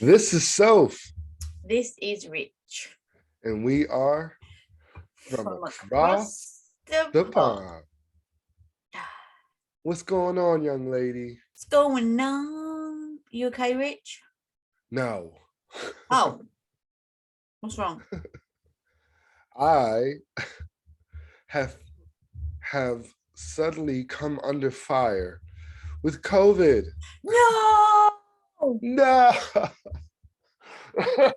This is Soph, This is Rich and we are from from across across the the pond. pond. What's going on, young lady? What's going on? You okay, Rich? No, Oh, what's wrong? I have have suddenly come under fire with COVID. No! No, Sorry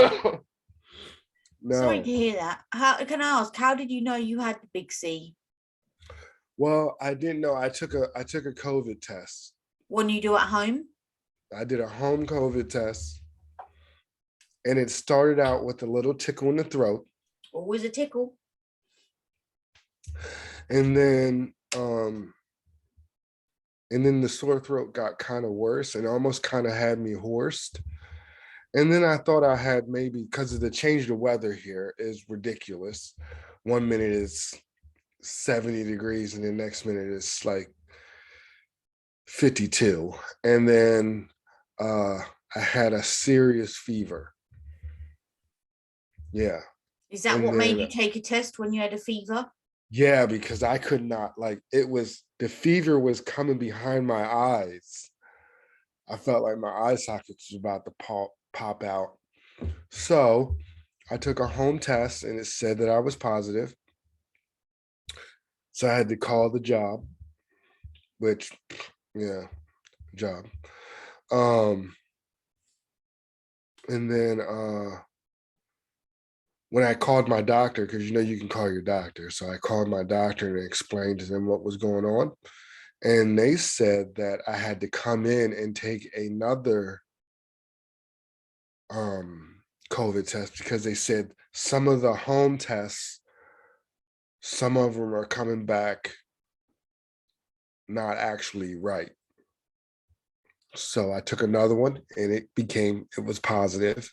to no. hear that. How can I ask? How did you know you had the big C? Well, I didn't know. I took a COVID test. When you do at home? I did a home COVID test, and it started out with a little tickle in the throat, Always a tickle. and then the sore throat got kind of worse and almost kind of had me hoarse. And then I thought I had maybe because of the change of weather here is ridiculous. 1 minute is 70 degrees and the next minute is like 52. And then uh I had a serious fever. Yeah. Is that And what made then you take a test when you had a fever? yeah, because I could not, like, it was the fever was coming behind my eyes. I felt like my eye sockets was about to pop out. So I took a home test and it said that I was positive. So I had to call the job, which, yeah, job. Um, and then when I called my doctor, because you can call your doctor. So I called my doctor and explained to them what was going on. And they said that I had to come in and take another COVID test because they said some of the home tests, some of them are coming back not actually right. So I took another one and it was positive.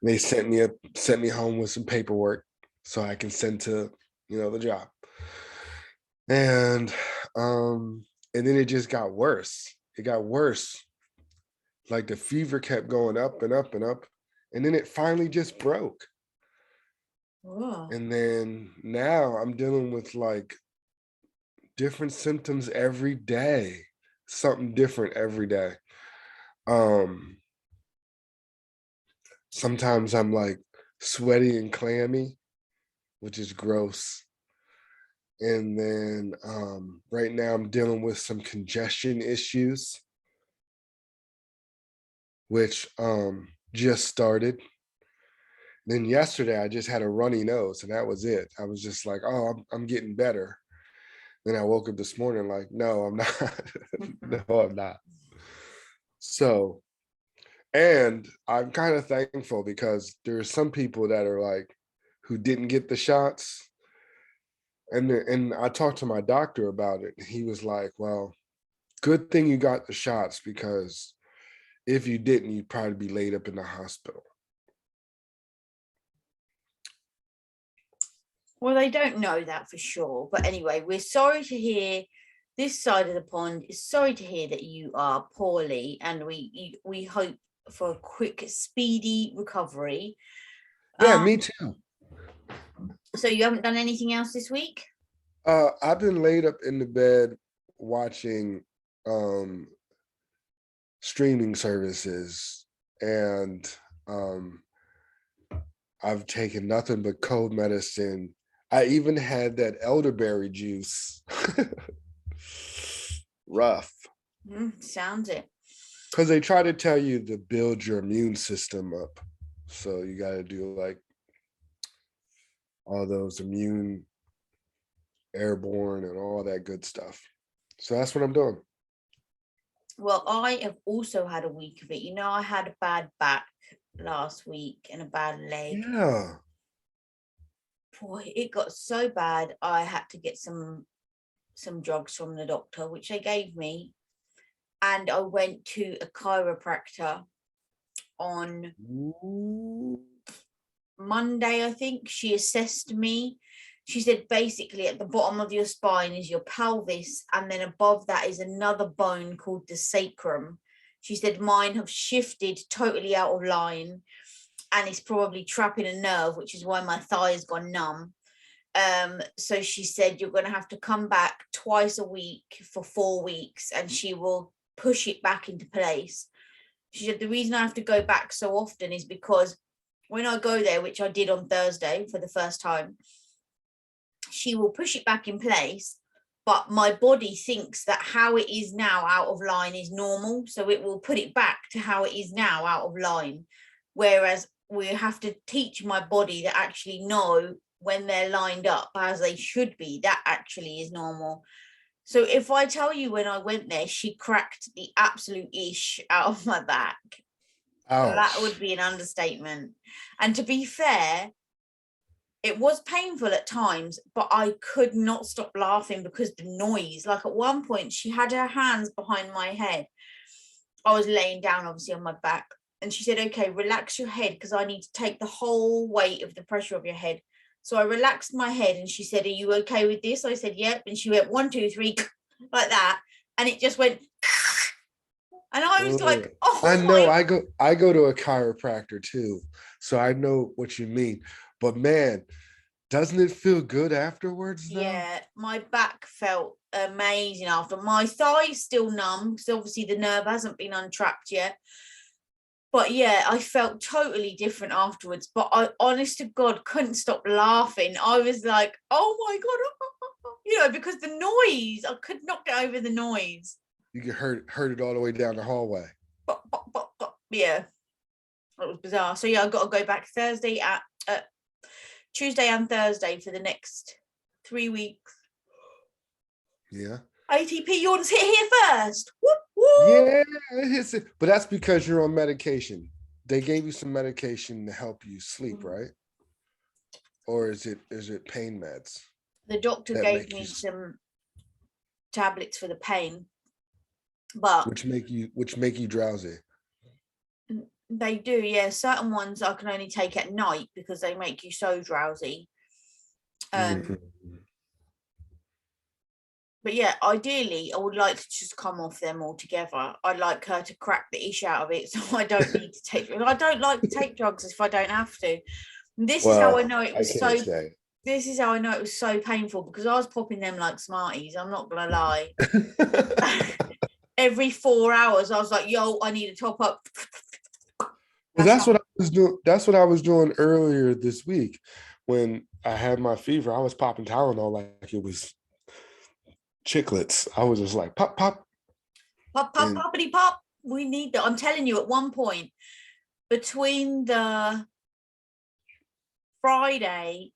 They sent me home with some paperwork so I can send to, the job. And and then it just got worse. It got worse. Like the fever kept going up and up and up. And then it finally just broke. Oh. And then now I'm dealing with like different symptoms every day. Something different every day. Um Sometimes I'm like sweaty and clammy, which is gross. And then right now I'm dealing with some congestion issues, which just started. Then yesterday I just had a runny nose and that was it. I was just like, oh, I'm getting better. Then I woke up this morning like, no, I'm not. No, I'm not. So, and I'm kind of thankful because there are some people that are like, who didn't get the shots. And I talked to my doctor about it. He was like, well, good thing you got the shots because if you didn't, you'd probably be laid up in the hospital. Well, they don't know that for sure. But anyway, we're sorry to hear this side of the pond is sorry to hear that you are poorly, and we hope for a quick, speedy recovery. Yeah, Um, me too. so you haven't done anything else this week? I've been laid up in the bed watching um streaming services and I've taken nothing but cold medicine. I even had that elderberry juice. Rough. Sounds it. Because they try to tell you to build your immune system up. So you got to do like all those immune, airborne, and all that good stuff. So that's what I'm doing. Well, I have also had a week of it. You know, I had a bad back last week and a bad leg. Yeah. Boy, it got so bad I had to get some drugs from the doctor, which they gave me, and I went to a chiropractor on Ooh. Monday. I think she assessed me She said basically at the bottom of your spine is your pelvis, and then above that is another bone called the sacrum. She said mine have shifted totally out of line, and it's probably trapping a nerve, which is why my thigh has gone numb. So she said you're going to have to come back twice a week for 4 weeks, and she will push it back into place. She said the reason I have to go back so often is because when I go there, which I did on Thursday for the first time, she will push it back in place, but my body thinks that how it is now out of line is normal, so it will put it back to how it is now out of line, whereas we have to teach my body that actually no, when they're lined up as they should be, that actually is normal. So if I tell you when I went there, she cracked the absolute ish out of my back. That would Ouch. be an understatement. And to be fair, it was painful at times, but I could not stop laughing because the noise, like at one point, she had her hands behind my head. I was laying down, obviously, on my back. And she said, okay, relax your head because I need to take the whole weight of the pressure of your head. So I relaxed my head and she said, are you okay with this? I said, yep. And she went 1, 2, 3, like that. And it just went, and I was Ugh. like, I oh know my. I go to a chiropractor too, so I know what you mean. But man, doesn't it feel good afterwards though? Yeah, my back felt amazing after. My thigh's still numb because obviously the nerve hasn't been untrapped yet. But yeah, I felt totally different afterwards. But I, honest to God, couldn't stop laughing. I was like, oh my God, because the noise, I could not get over the noise. You can heard it all the way down the hallway. Yeah, it was bizarre. So yeah, I got to go back Thursday at Tuesday and Thursday for the next 3 weeks. Yeah. ATP, you want to hit here first? Whoop, whoop. Yeah, it hits it. But that's because you're on medication. They gave you some medication to help you sleep, right? Or is it pain meds The doctor that gave make you me some tablets for the pain, but which make you drowsy? they do, yeah. Certain ones I can only take at night because they make you so drowsy. Mhm. But yeah, ideally, I would like to just come off them altogether. I'd like her to crack the ish out of it, so I don't need to take. I don't like to take drugs if I don't have to. And this is how I Well, know it I was can't so. say. This is how I know it was so painful because I was popping them like Smarties. I'm not gonna lie. Every 4 hours, I was like, "Yo, I need a top up." Well, That's that's how. what I was doing. That's what I was doing earlier this week when I had my fever. I was popping Tylenol like it was chiclets. I was just like pop, pop, Pop, pop, and poppity pop. We need that. I'm telling you, at one point between the Friday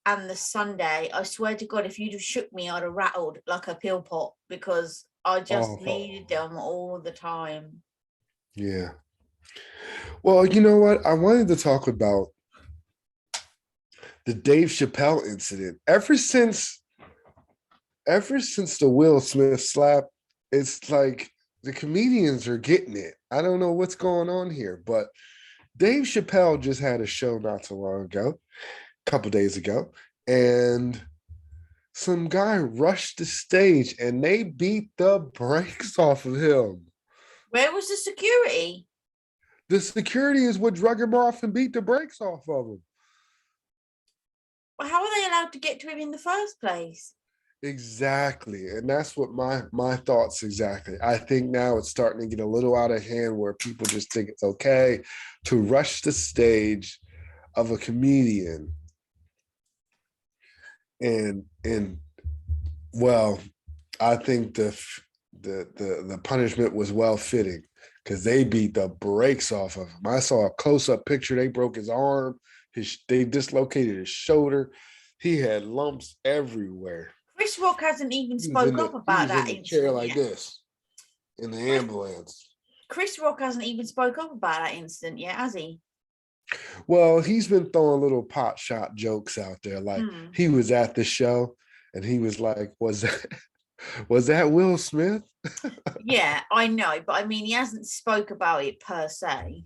and the Sunday, I swear to God, if you'd have shook me, I'd have rattled like a pill pot because I just needed oh them all the time. yeah. Well, you know what? I wanted to talk about the Dave Chappelle incident. Ever since the Will Smith slap, it's like the comedians are getting it. I don't know what's going on here, but Dave Chappelle just had a show not too long ago, a couple days ago, and some guy rushed the stage and they beat the brakes off of him. Where was the security? The security is what drug him off and beat the brakes off of him. Well, how are they allowed to get to him in the first place? Exactly. And that's what my thoughts exactly. I think now it's starting to get a little out of hand where people just think it's okay to rush the stage of a comedian and well, I think the punishment was well fitting because they beat the brakes off of him. I saw a close up picture. They broke his arm. They dislocated his shoulder. He had lumps everywhere. Chris Rock hasn't even He was in spoke the up he about was in that the chair incident like yet. this in the Chris, ambulance. Chris Rock hasn't even spoke up about that incident yet, has he? Well, he's been throwing little pot shot jokes out there. Like Hmm. he was at the show and he was like, was that Will Smith? Yeah, I know, but I mean, he hasn't spoke about it per se.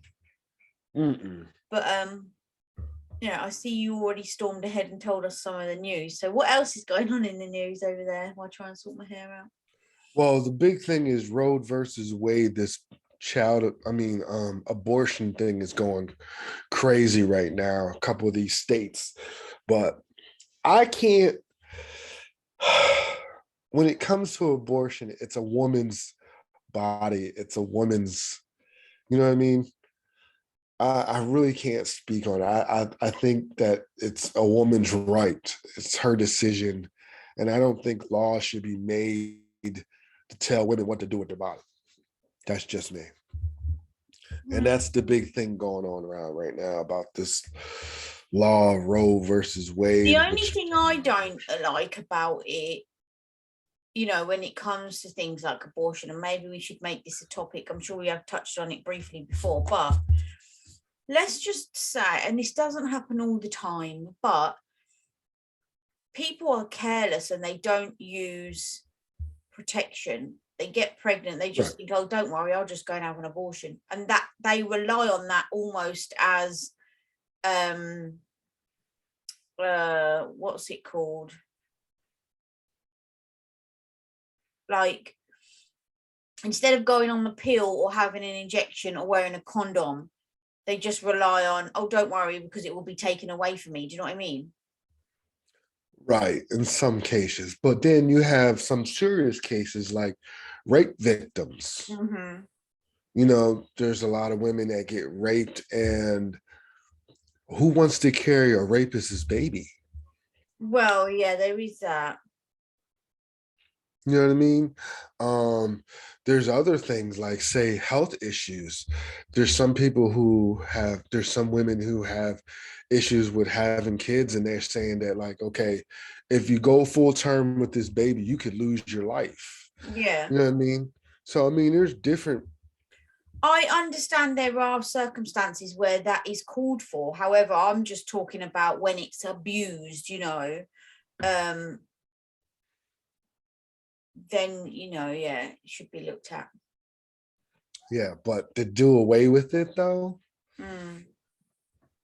Mm-mm. But Yeah, I see you already stormed ahead and told us some of the news. So what else is going on in the news over there while I try and sort my hair out? Well, the big thing is Roe versus Wade. This abortion thing is going crazy right now. A couple of these states, but I can't. When it comes to abortion, it's a woman's body. It's a woman's. You know what I mean? I really can't speak on it. I think that it's a woman's right. It's her decision, and I don't think laws should be made to tell women what to do with their body. That's just me. And that's the big thing going on around right now about this law Roe versus The Wade, only which thing I don't like about it, when it comes to things like abortion, and maybe we should make this a topic, I'm sure we have touched on it briefly before, but let's just say, and this doesn't happen all the time, but people are careless and they don't use protection. They get pregnant, they right, just think, oh, don't worry, I'll just go and have an abortion. And that they rely on that almost as what's it called? Like, instead of going on the pill or having an injection or wearing a condom, they just rely on, oh, don't worry, because it will be taken away from me. Do you know what I mean? right, in some cases. But then you have some serious cases like rape victims. Mm-hmm. There's a lot of women that get raped, and who wants to carry a rapist's baby? Well, yeah, there is that. You know what I mean? There's other things like, say, health issues. There's some women who have issues with having kids, and they're saying that, like, okay, if you go full term with this baby, you could lose your life. Yeah. You know what I mean? So, I mean, there's different. I understand there are circumstances where that is called for. However, I'm just talking about when it's abused. Um, then, yeah, it should be looked at. Yeah, but to do away with it, though, Mm.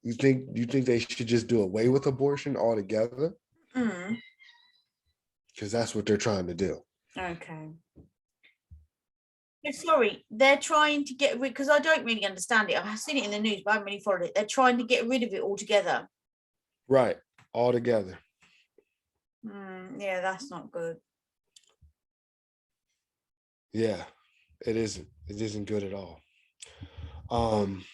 you think they should just do away with abortion altogether? Mm. Because that's what they're trying to do. Okay. Sorry, they're trying to get rid, because I don't really understand it. I've seen it in the news, but I haven't really followed it. They're trying to get rid of it altogether. Right, altogether. Yeah, that's not good. Yeah, it isn't. It isn't good at all. Um,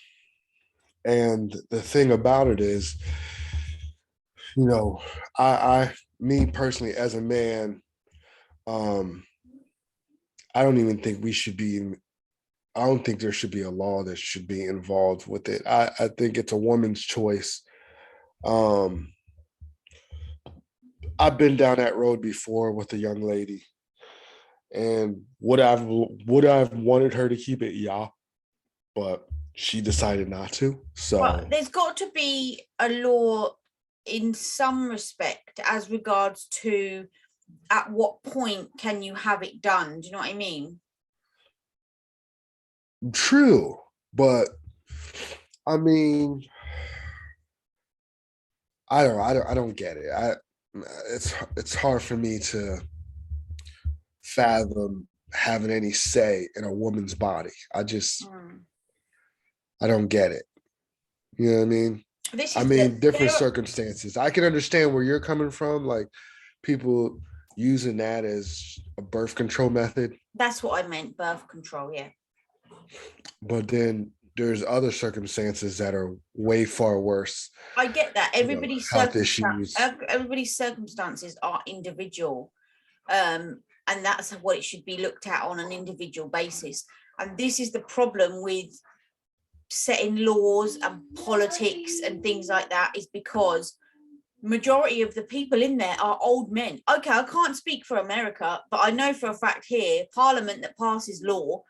and the thing about it is, you know, me personally, as a man, um, I don't even think we should be. I don't think there should be a law that should be involved with it. I think it's a woman's choice. Um, I've been down that road before with a young lady, and would I've wanted her to keep it? Yeah, but she decided not to. Well, So there's got to be a law in some respect as regards to at what point can you have it done? Do you know what I mean? true, but I mean, I don't get it. It's hard for me to fathom having any say in a woman's body. Mm. I don't get it. You know what I mean? This I is the mean, different there. circumstances. I can understand where you're coming from, like people using that as a birth control method, That's what I meant, birth control. Yeah, but then there's other circumstances that are way far worse. I get that. Health issues. Everybody's circumstances are individual, and that's what it should be looked at on an individual basis. And this is the problem with setting laws and politics and things like that, is because majority of the people in there are old men. Okay, I can't speak for America, but I know for a fact here, Parliament that passes law,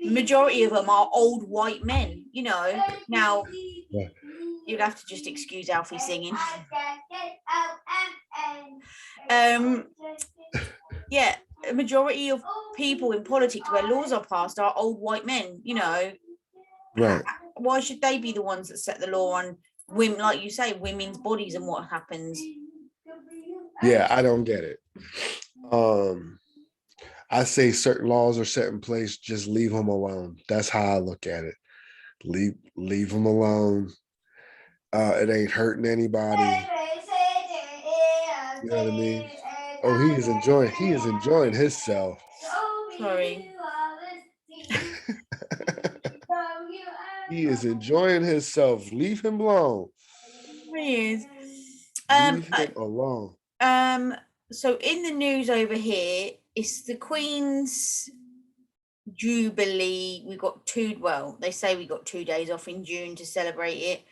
majority of them are old white men. Now Yeah. you'd have to just excuse Alfie singing. um yeah, a majority of people in politics where laws are passed are old white men. Right. Why should they be the ones that set the law on women, like you say, women's bodies and what happens. Yeah, I don't get it. I say certain laws are set in place, just leave them alone. That's how I look at it. Leave them alone. It ain't hurting anybody. You know what I mean? Oh, he is enjoying himself. Sorry. He is enjoying himself. Leave him alone. He is. Leave him alone. So in the news over here, it's the Queen's Jubilee. We got they say we got 2 days off in June to celebrate it.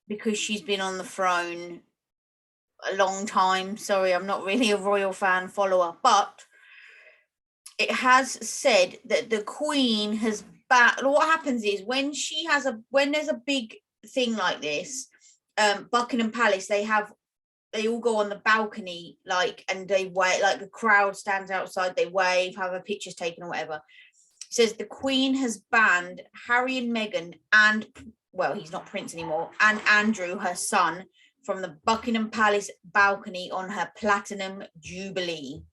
Because she's been on the throne a long time. Sorry, I'm not really a royal fan follower, but it has said that the Queen has what happens is when there's a big thing like this, Buckingham Palace, they all go on the balcony, like, and they wave, like the crowd stands outside, they wave, have their pictures taken or whatever. It says the Queen has banned Harry and Meghan and, well, he's not prince anymore, and Andrew, her son, from the Buckingham Palace balcony on her platinum jubilee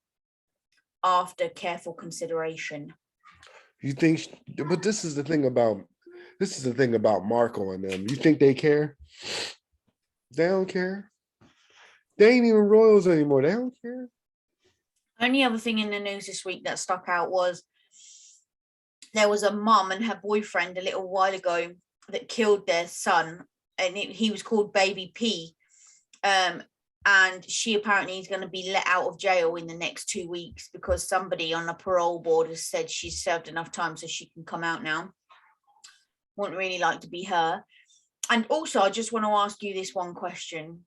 after careful consideration. You think, but this is the thing about Markle and them. You think they care? They don't care. They ain't even royals anymore. They don't care. Only other thing in the news this week that stuck out was there was a mum and her boyfriend a little while ago that killed their son, and he was called Baby P. And she apparently is going to be let out of jail in the next 2 weeks because somebody on a parole board has said she's served enough time so she can come out now. Wouldn't really like to be her. And also, I just want to ask you this one question.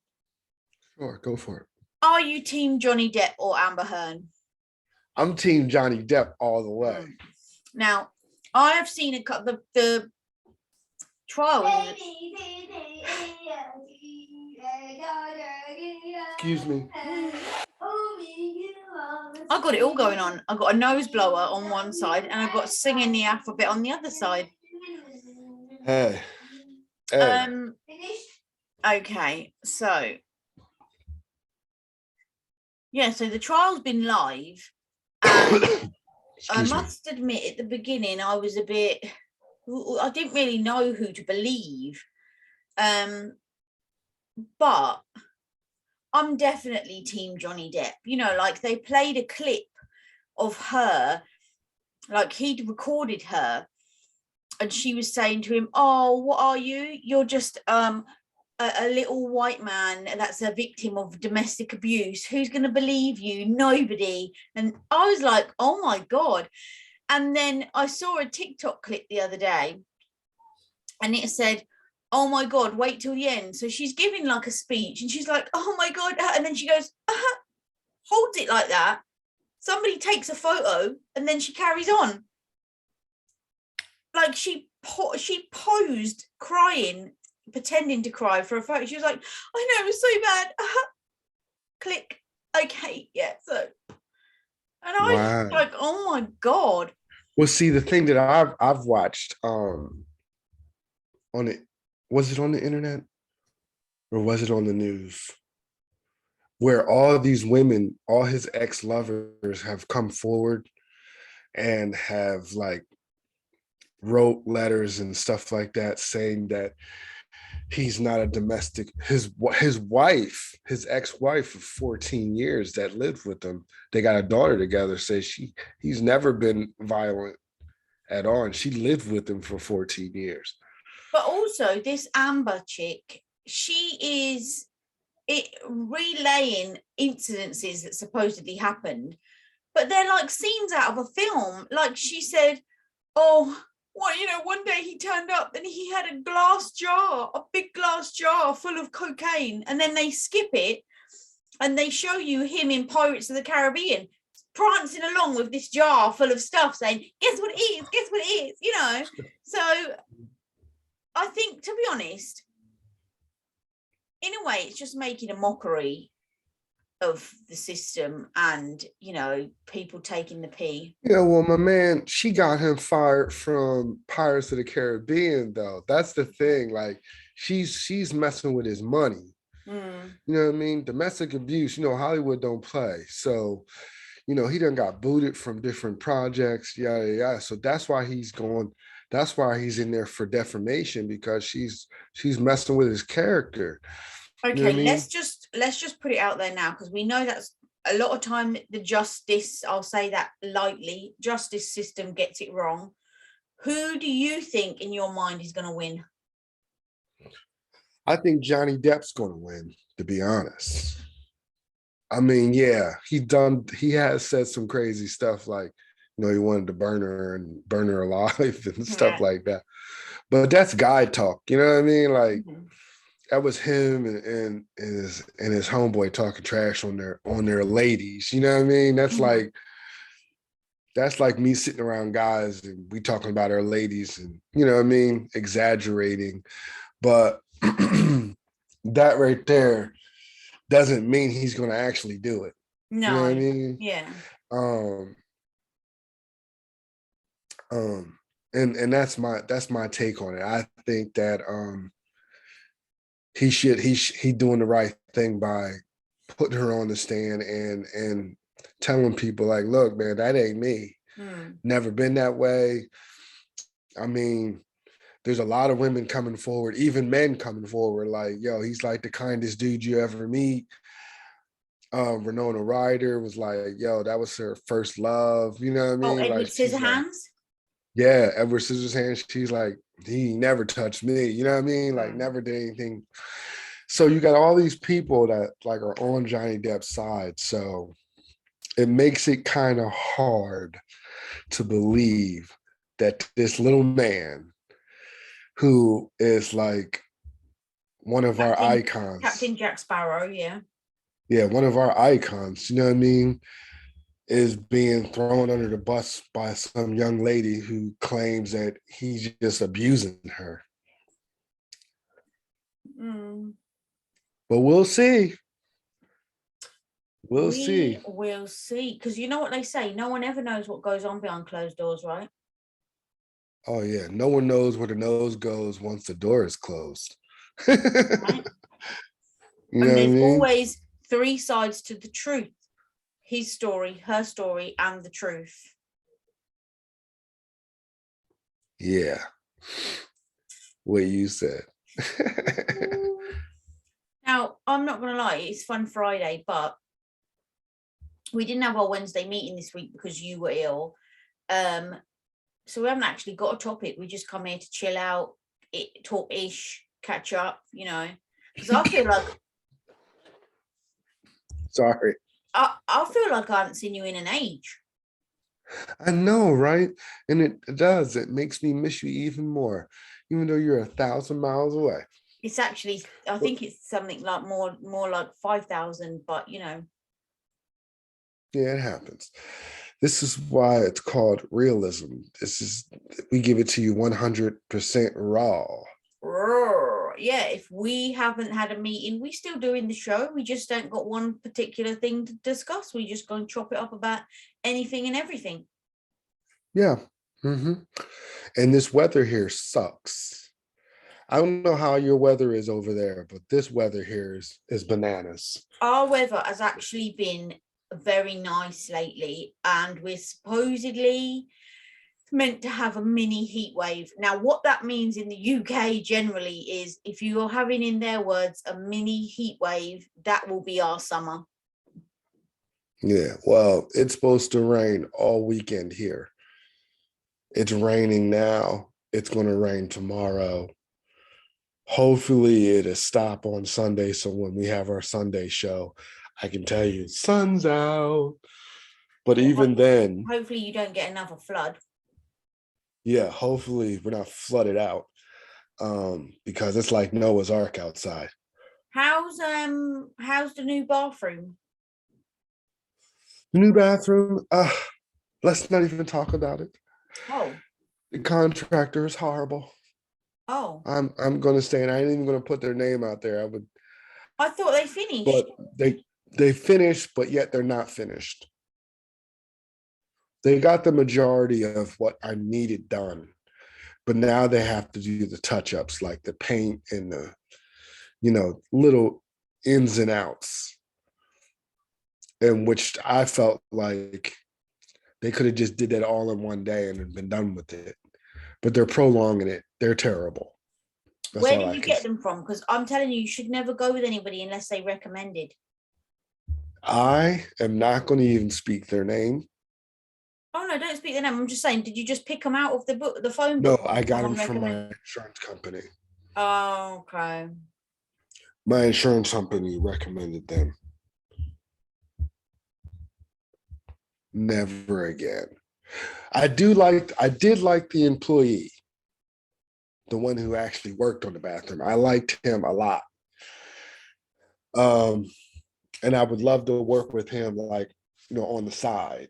Sure, go for it. Are you team Johnny Depp or Amber Heard? I'm team Johnny Depp all the way. Now, I have seen the trials. Excuse me. I got it all going on. I got a nose blower on one side and I got singing the alphabet on the other side. Hey. Okay, so yeah, so the trial's been live, and I must admit at the beginning I was I didn't really know who to believe, but I'm definitely team Johnny Depp. You know, like they played a clip of her, like he'd recorded her, and she was saying to him, "Oh, what are you? You're just a little white man that's a victim of domestic abuse. Who's going to believe you? Nobody." And I was like, oh my God. And then I saw a TikTok clip the other day and it said, oh my God, wait till the end. So she's giving like a speech and she's like, oh my God. And then she goes, holds it like that. Somebody takes a photo and then she carries on. Like she posed crying, pretending to cry for a photo. She was like, I know, it was so bad. Click. Okay, yeah. So, and I was like, oh my God. Well, see, the thing that I've watched on it, was it on the internet or was it on the news? Where all these women, all his ex-lovers have come forward and have like wrote letters and stuff like that saying that he's not a domestic, his wife, his ex-wife of 14 years that lived with him, they got a daughter together, says he's never been violent at all, and she lived with him for 14 years. But also this Amber chick, she is relaying incidences that supposedly happened, but they're like scenes out of a film. Like she said, oh, well, you know, one day he turned up and he had a big glass jar full of cocaine. And then they skip it and they show you him in Pirates of the Caribbean prancing along with this jar full of stuff saying, guess what it is, you know? So I think, to be honest, in a way, it's just making a mockery of the system and, you know, people taking the pee. Yeah, well, my man, she got him fired from Pirates of the Caribbean, though. That's the thing. Like, she's messing with his money. Mm. You know what I mean? Domestic abuse, Hollywood don't play. So, he done got booted from different projects, yada yada. So that's why he's going, that's why he's in there for defamation, because she's messing with his character. You know what I Okay, mean? let's just put it out there now, because we know that's a lot of time the justice, I'll say that lightly, justice system gets it wrong. Who do you think in your mind is going to win? I think Johnny Depp's gonna win, to be honest. I mean, yeah, he has said some crazy stuff like, he wanted to burn her alive and stuff Yeah. like that. But that's guy talk, you know what I mean? Like, Mhm. that was him and his homeboy talking trash on their ladies. You know what I mean? Mhm. That's like me sitting around guys and we talking about our ladies and, you know what I mean, exaggerating. But that right there doesn't mean he's going to actually do it. You know what I No. mean? Yeah. Um, um, and that's my take on it. I think that he doing the right thing by putting her on the stand and telling people like, look, man, that ain't me. Mm. Never been that way. I mean, there's a lot of women coming forward, even men coming forward, like, yo, he's like the kindest dude you ever meet. Renona Ryder was like, yo, that was her first love. You know what I Oh, mean? Like, Edward she's like, Scissorhands. yeah, Edward Scissorhands. She's like, he never touched me. You know what I mean? Like, Mm. never did anything. So you got all these people that like are on Johnny Depp's side. So it makes it kind of hard to believe that this little man who is like one of our Captain icons, Captain Jack Sparrow. Yeah. yeah, one of our icons, you know what I mean, is being thrown under the bus by some young lady who claims that he's just abusing her. Mm. But we'll see. We'll We see. will see, because you know what they say, no one ever knows what goes on behind closed doors, right? Oh yeah, no one knows where the nose goes once the door is closed. You Right. know And what I there's mean? always three sides to the truth: his story, her story, and the truth. Yeah, what you said. Now, I'm not going to lie, it's Fun Friday, but we didn't have our Wednesday meeting this week because you were ill. Um, so we haven't actually got a topic. We just come here to chill out, talk ish, catch up, because I feel like Sorry. I feel like I haven't seen you in an age. I know, right? And it does. It makes me miss you even more, even though you're 1,000 miles away. It's actually, I But think it's something like more like 5,000, but yeah, it happens. This is why it's called realism. We give it to you 100% raw. yeah, if we haven't had a meeting, we still doing the show. We just don't got one particular thing to discuss. We just go and chop it up about anything and everything. Yeah. hmm And this weather here sucks. I don't know how your weather is over there, but this weather here is bananas. Our weather has actually been very nice lately, and we're supposedly meant to have a mini heat wave. Now, what that means in the UK generally is, if you are having, in their words, a mini heat wave, that will be our summer. Yeah. Well, it's supposed to rain all weekend here. It's raining now. It's going to rain tomorrow. Hopefully it'll stop on Sunday. So when we have our Sunday show, I can tell you sun's out. But Well, even then, hopefully you don't get another flood. yeah, hopefully we're not flooded out. Because it's like Noah's Ark outside. How's the new bathroom? The new bathroom, let's not even talk about it. Oh, The contractor is horrible. oh, I'm gonna say, and I ain't even gonna put their name out there. I would, I thought they but finished. they finished, but yet they're not finished. They got the majority of what I needed done. but now they have to do the touch-ups, like the paint and the, little ins and outs, in which I felt like they could have just did that all in one day and been done with it. But they're prolonging it. They're terrible. That's Where all did I you can get say. them from? Because I'm telling you, you should never go with anybody unless they recommended. I am not going to even speak their name. Oh no, don't speak the name. I'm just saying, did you just pick them out of the book, the phone No, book, or I did got someone them from recommend? my insurance company. Oh, okay. My insurance company recommended them. Never again. I did like the employee, the one who actually worked on the bathroom. I liked him a lot. Um, and I would love to work with him, like, on the side.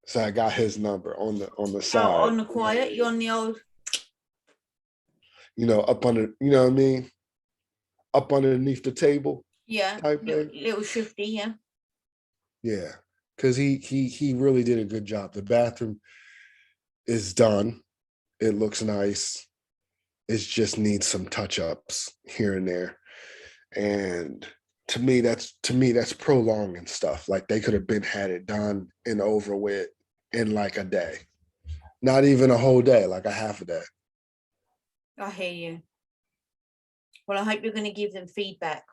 So I got his number on the Out side, on the quiet, you're on the old. up under, what I mean, up underneath the table Yeah, type thing. little shifty, yeah. Yeah, because he really did a good job. The bathroom is done. It looks nice. It just needs some touch ups here and there. And to me that's prolonging stuff. Like they could have been had it done and over with in like a day. Not even a whole day, like a half a day. I hear you. Well, I hope you're going to give them feedback.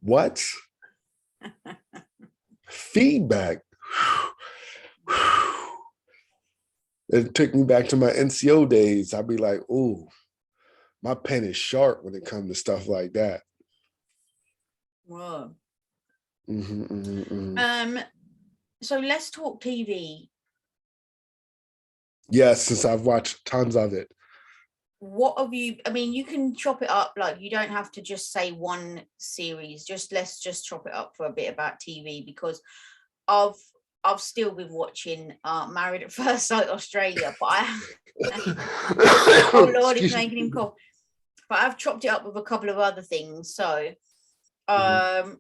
What? Feedback. It took me back to my NCO days. I'd be like, ooh, my pen is sharp when it comes to stuff like that. Whoa. Mm-hmm, mm-hmm, mm-hmm. So let's talk TV. Yes, since I've watched tons of it. What have you? I mean, you can chop it up. Like you don't have to just say one series. Let's just chop it up for a bit about TV because I've I've still been watching Married at First Sight Australia, but oh Lord, it's Excuse making him me. cough. But I've chopped it up with a couple of other things. So, Mhm.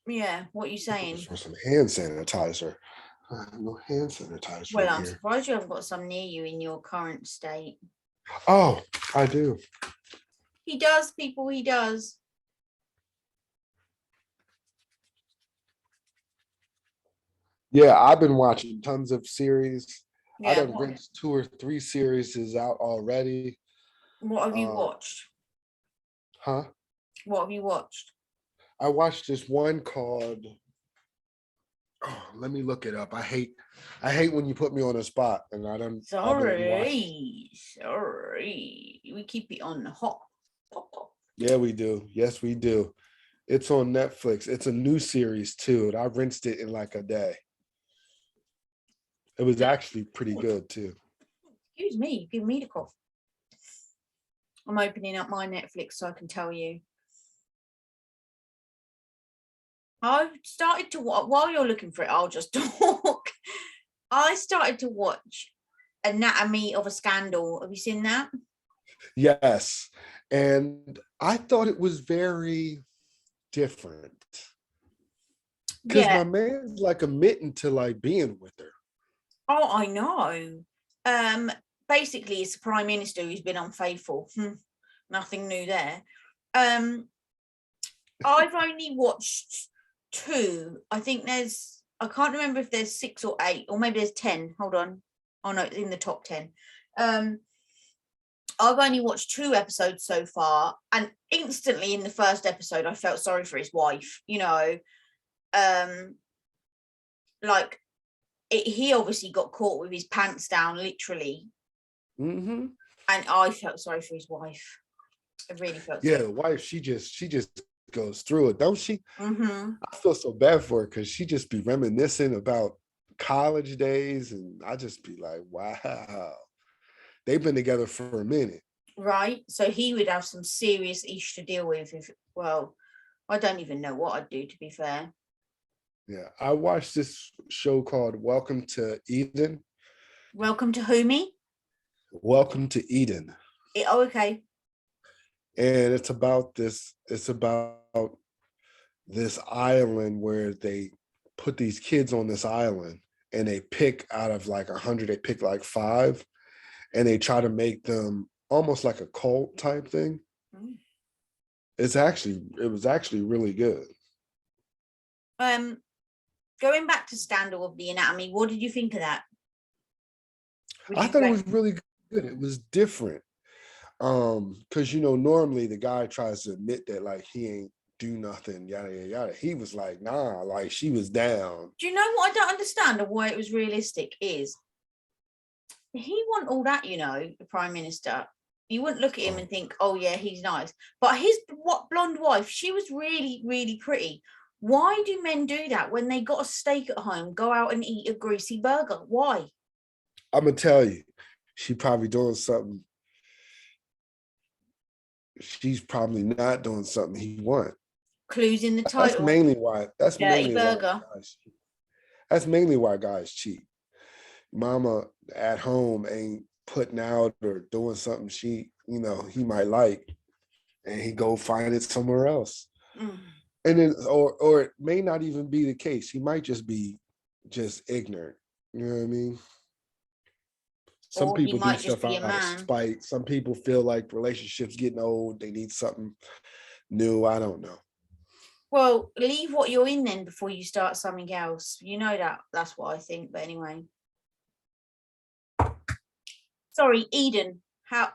yeah, what are you saying? For some hand sanitizer. No hand sanitizer Well, in I'm here. surprised you haven't got some near you in your current state. Oh, I do. He does, people. He does. Yeah, I've been watching tons of series. I Yeah. done rinsed 2 or 3 series is out already. What have you Um, watched? huh? What have you watched? I watched this one called. Oh, let me look it up. I hate when you put me on a spot, and I've been watching. Sorry. We keep it on the hot. Yeah, we do. Yes, we do. It's on Netflix. It's a new series too, and I rinsed it in like a day. It was actually pretty good too. Excuse me, you give me the cough. I'm opening up my Netflix so I can tell you. I started to watch, while you're looking for it, I'll just talk. I started to watch Anatomy of a Scandal. Have you seen that? Yes, and I thought it was very different because Yeah. my man's like admitting to like being with her. Oh, I know. Um, Basically, it's the Prime Minister who's been unfaithful. Nothing new there. Um, I've only watched two. I can't remember if there's 6 or 8, or maybe there's 10. Hold on. Oh no, it's in the top 10. Um, I've only watched 2 episodes so far, and instantly in the first episode, I felt sorry for his wife. Um, like he obviously got caught with his pants down, literally, Mm-hmm. and I felt sorry for his wife. I really felt Yeah, sorry. the wife, she just goes through it, don't she? Mm-hmm. I feel so bad for her because she just be reminiscing about college days, and I just be like, wow, they've been together for a minute. Right. So he would have some serious ish to deal with. If well, I don't even know what I'd do. To be fair. Yeah, I watched this show called Welcome to Eden. Welcome to Homie. Welcome to Eden, Oh, okay. and it's about this. It's about this island where they put these kids on this island, and they pick out of like 100, they pick like 5, and they try to make them almost like a cult type thing. Mm. It was actually really good. Going back to Scandal of the Anatomy, what did you think of that? I thought it was really good. It was different. Because normally the guy tries to admit that like he ain't do nothing, yada yada yada. He was like, nah, like she was down. Do you know what I don't understand of why it was realistic is he want all that, the Prime Minister. You wouldn't look at him and think, oh yeah, he's nice. But his blonde wife, she was really, really pretty. Why do men do that when they got a steak at home, go out and eat a greasy burger? Why? I'm gonna tell you, she probably doing something. She's probably not doing something he want. Clues in the title. That's mainly why. That's Dirty mainly burger. why guys cheat. That's mainly why guys cheat. Mama at home ain't putting out or doing something he might like, and he go find it somewhere else. Mm. And then, or it may not even be the case. He might just be ignorant. You know what I mean? Some Or people he do might just stuff be a out of man. spite. Some people feel like relationships getting old. They need something new. I don't know. Well, leave what you're in then before you start something else. You know that. That's what I think. But anyway. Sorry, Eden. How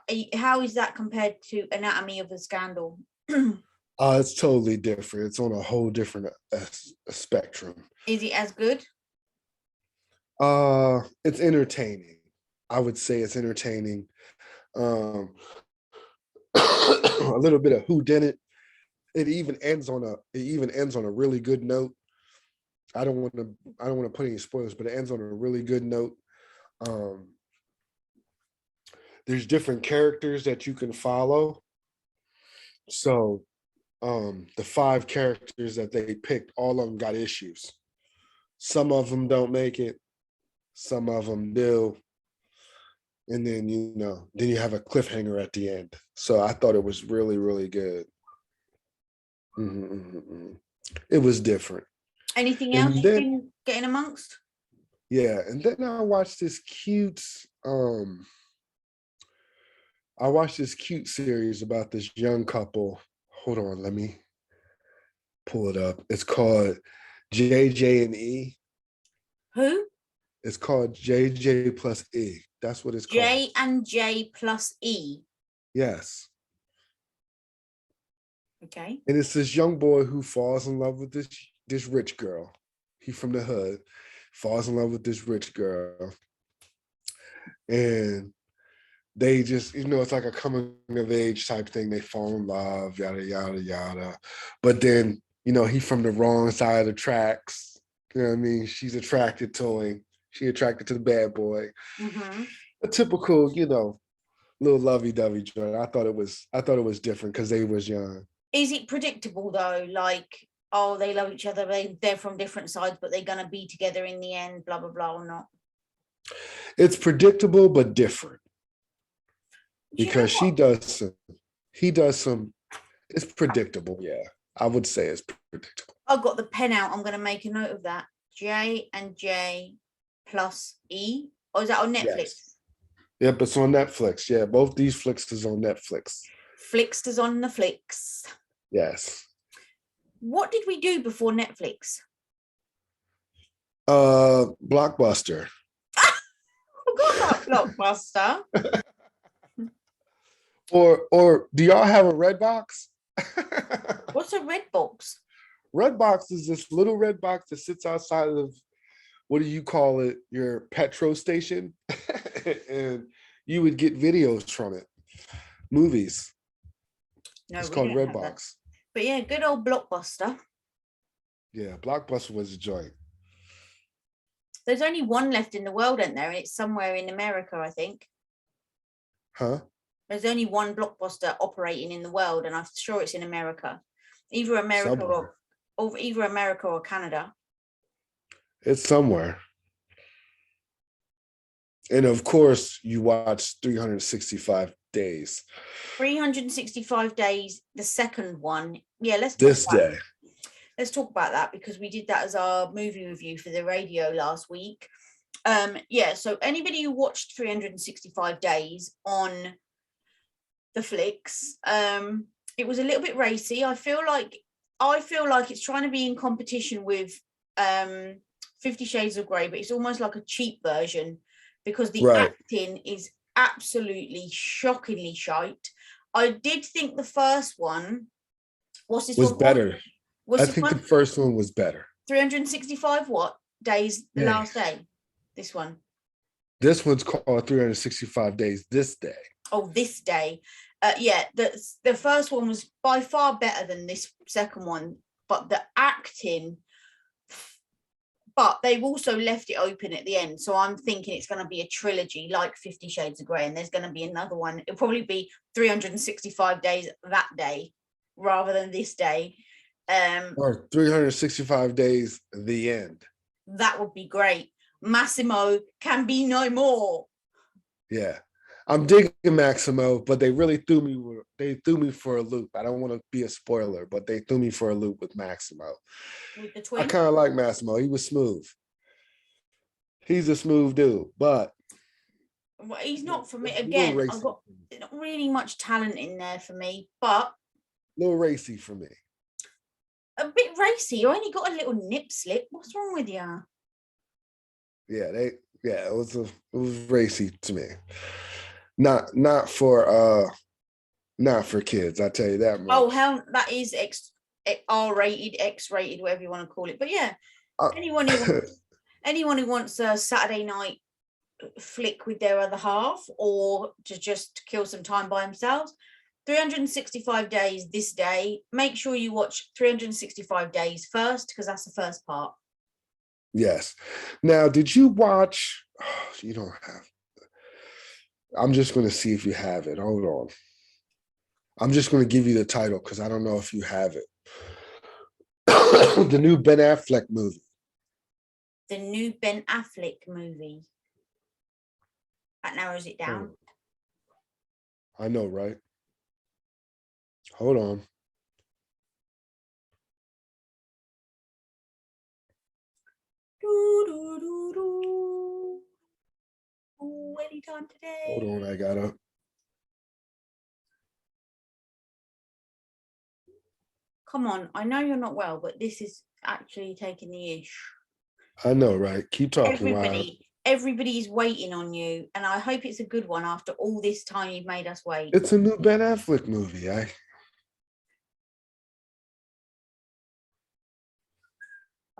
is that compared to Anatomy of a Scandal? It's totally different. It's on a whole different spectrum. Is it as good? It's entertaining. I would say it's entertaining. A little bit of who did it. It even ends on a really good note. I don't want to put any spoilers, but it ends on a really good note. There's different characters that you can follow. So the 5 characters that they picked, all of them got issues. Some of them don't make it, some of them do. And then you have a cliffhanger at the end. So I thought it was really, really good. It was different. Anything else you've been getting amongst? Yeah, and then I watched this cute series about this young couple. Hold on, let me pull it up. It's called JJ and E. Who? It's called JJ plus E. That's what it's called. J and J plus E. Yes. Okay. And it's this young boy who falls in love with this rich girl. He from the hood, falls in love with this rich girl. And they just, it's like a coming of age type thing. They fall in love, yada, yada, yada. But then, he from the wrong side of the tracks. You know what I mean? She's attracted to him. She attracted to the bad boy. Mm-hmm. A typical, little lovey-dovey joint. I thought it was different because they was young. Is it predictable though? Like, oh, they love each other, they're from different sides, but they're gonna be together in the end, blah blah blah, or not? It's predictable but different. Because he does some, it's predictable, yeah. I would say it's predictable. I've got the pen out. I'm gonna make a note of that. J and J plus E. Or is that on Netflix? Yes. Yep, it's on Netflix. Yeah, both these flicks is on Netflix. Flixter's on the flicks. Yes. What did we do before Netflix? Blockbuster. Forgot about Blockbuster. Or do y'all have a red box? What's a red box? Red box is this little red box that sits outside of, what do you call it, your petrol station? And you would get videos from it, movies. No, it's called Redbox. But yeah, good old Blockbuster. Yeah, Blockbuster was a joint. There's only one left in the world, isn't there? And it's somewhere in America, I think. Huh? There's only one Blockbuster operating in the world, and I'm sure it's in America. Either America or Canada. It's somewhere. And of course, you watch 365 days. 365 days, the second one. Yeah, let's talk this day. Let's talk about that because we did that as our movie review for the radio last week. Yeah, so anybody who watched 365 days on the flicks, it was a little bit racy. I feel like it's trying to be in competition with 50 Shades of Grey, but it's almost like a cheap version because the Right. acting is absolutely shockingly shite. I did think the first one, what's this Was one called? better. What's I this think the one? first one was better. 365 what days? The last Days. day. This one. This one's called 365 Days This Day. Oh, this day. Yeah, the first one was by far better than this second one, but the acting, but they've also left it open at the end. So I'm thinking it's going to be a trilogy like 50 Shades of Grey, and there's going to be another one. It'll probably be 365 days that day rather than this day. Or 365 Days The End. That would be great. Massimo can be no more. Yeah. I'm digging Maximo, but they really threw me for a loop. I don't want to be a spoiler, but they threw me for a loop with Maximo. With the I twin. kind of like Massimo. He was smooth. He's a smooth dude, but Well, he's not for me. a little Again, I've racy. got not really much talent in there for me, but A little racy for me. a bit racy. You only got a little nip slip. What's wrong with you? Yeah, it was racy to me. Not for kids, I tell you that much. Oh, hell, that is R-rated, X-rated, whatever you want to call it. But yeah, Uh, anyone who wants a Saturday night flick with their other half, or to just kill some time by themselves, 365 days this day. Make sure you watch 365 days first, because that's the first part. Yes. Now, did you watch? Oh, you don't have. I'm just going to see if you have it. Hold on. I'm just going to give you the title because I don't know if you have it. The new Ben Affleck movie. The new Ben Affleck movie. That narrows it down. I know, right? Hold on. Anytime today. Hold on, I gotta. Come on, I know you're not well, but this is actually taking the ish. I know, right? Keep talking. Everybody's waiting on you, and I hope it's a good one after all this time you've made us wait. It's a new Ben Affleck movie. I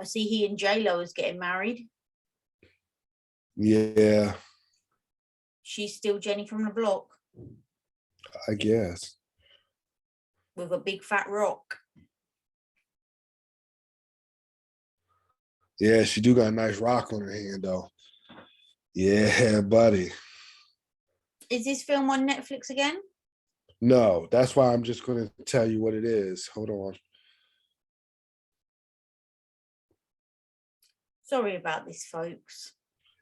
see he and J-Lo is getting married. Yeah. She's still Jenny from the block. I guess. With a big fat rock. Yeah, she do got a nice rock on her hand, though. Yeah, buddy. Is this film on Netflix again? No, that's why I'm just going to tell you what it is. Hold on. Sorry about this, folks.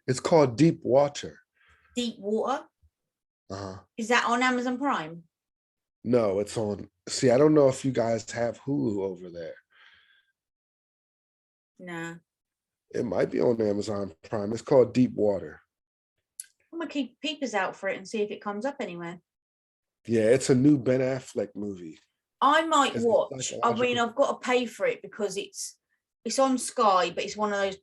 It's called Deep Water. Deep Water? Uh-huh. Is that on Amazon Prime? No, it's on. See, I don't know if you guys have Hulu over there. Nah. It might be on Amazon Prime. It's called Deep Water. I'm going to keep peepers out for it and see if it comes up anywhere. Yeah, it's a new Ben Affleck movie. I might watch. I mean, I've got to pay for it because it's on Sky, but it's one of those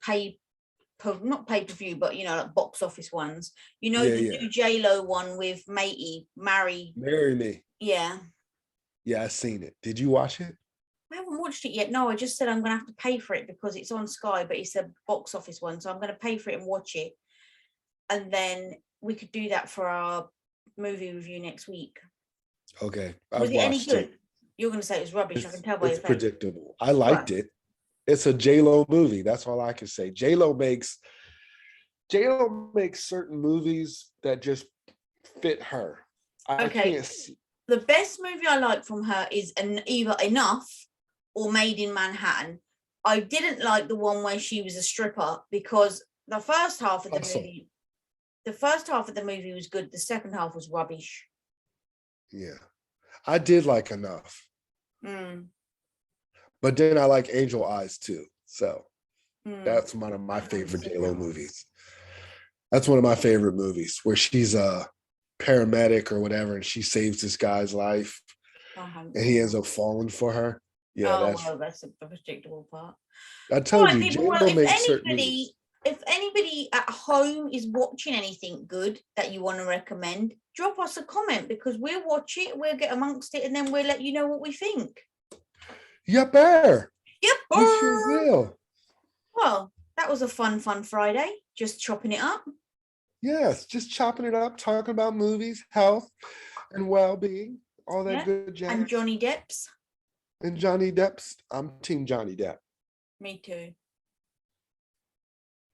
not pay-per-view, but like box office ones. The new J-Lo one with Matey, Marry Me. Yeah. Yeah, I've seen it. Did you watch it? I haven't watched it yet. No, I just said I'm going to have to pay for it because it's on Sky, but it's a box office one. So I'm going to pay for it and watch it. And then we could do that for our movie review next week. Okay. Was it any good? You're going to say it was rubbish. I can tell by your face. It's predictable. I liked it. It's a J-Lo movie. That's all I can say. J-Lo makes certain movies that just fit her. I can't see. The best movie I like from her is either Enough or Made in Manhattan. I didn't like the one where she was a stripper because the first half of the movie was good. The second half was rubbish. Yeah, I did like Enough. But then I like Angel Eyes too. So that's one of my favorite J-Lo movies. That's one of my favorite movies where she's a paramedic or whatever, and she saves this guy's life, I haven't and he seen ends that. up falling for her. Yeah, Oh that's. well, that's the predictable part. I All told right, you, people. Well, J-Lo makes certain movies. if anybody at home is watching anything good that you want to recommend, drop us a comment because we'll watch it, we'll get amongst it, and then we'll let you know what we think. Yupper. Yep. We sure will. Well, that was a fun Friday. Just chopping it up. Yes, just chopping it up, talking about movies, health, and well-being, all that Yeah. good jazz. And Johnny Depp's. And Johnny Depp's. I'm Team Johnny Depp. Me too.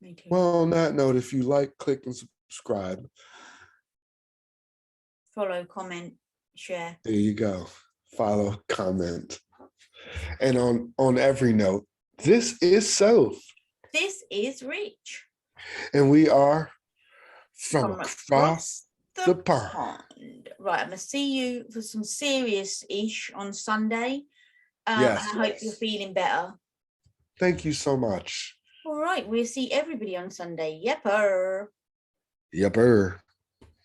Me too. Well, on that note, if you like, click and subscribe. Follow, comment, share. There you go. Follow, comment. And on every note, this is Soph. This is Rich. And we are from From across the pond. Right, I'm gonna see you for some serious-ish on Sunday. Yes. I hope you're feeling better. Thank you so much. All right, we'll see everybody on Sunday. Yepper. Yepper.